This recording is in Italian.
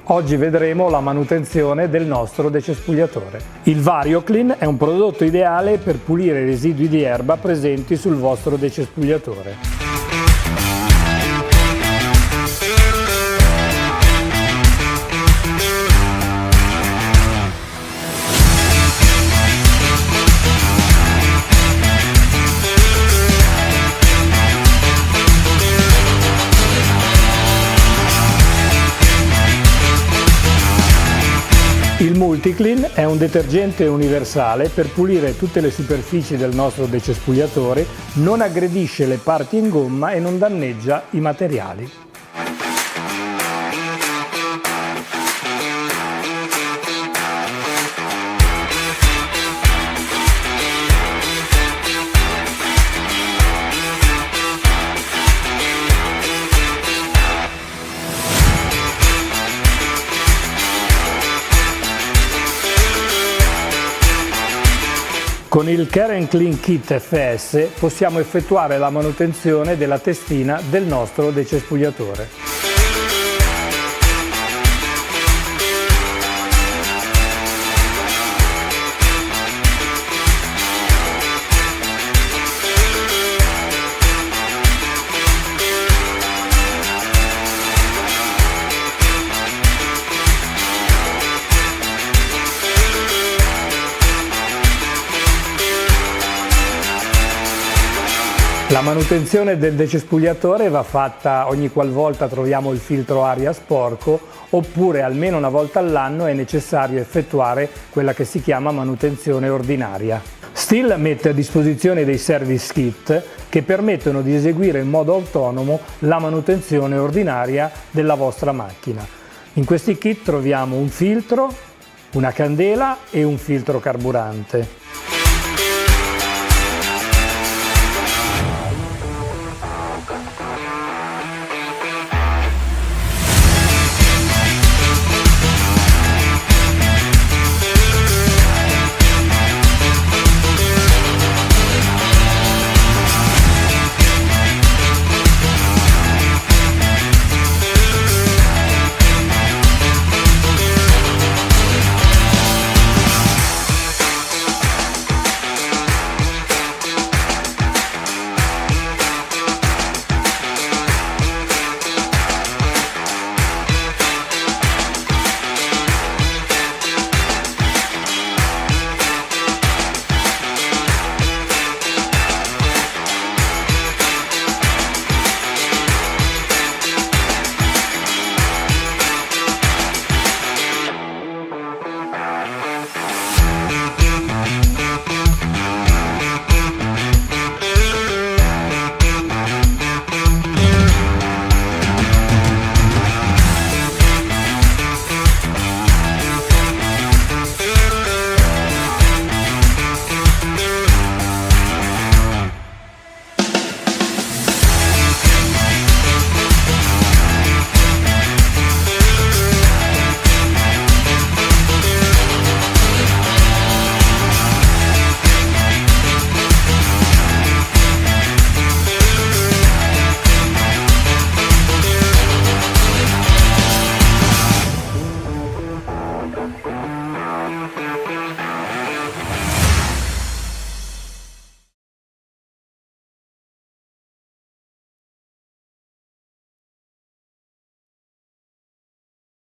Oggi vedremo la manutenzione del nostro decespugliatore. Il VarioClean è un prodotto ideale per pulire i residui di erba presenti sul vostro decespugliatore. Il MultiClean è un detergente universale per pulire tutte le superfici del nostro decespugliatore, non aggredisce le parti in gomma e non danneggia i materiali. Con il Care & Clean Kit FS possiamo effettuare la manutenzione della testina del nostro decespugliatore. La manutenzione del decespugliatore va fatta ogni qualvolta troviamo il filtro aria sporco, oppure almeno una volta all'anno è necessario effettuare quella che si chiama manutenzione ordinaria. Stihl mette a disposizione dei service kit che permettono di eseguire in modo autonomo la manutenzione ordinaria della vostra macchina. In questi kit troviamo un filtro, una candela e un filtro carburante.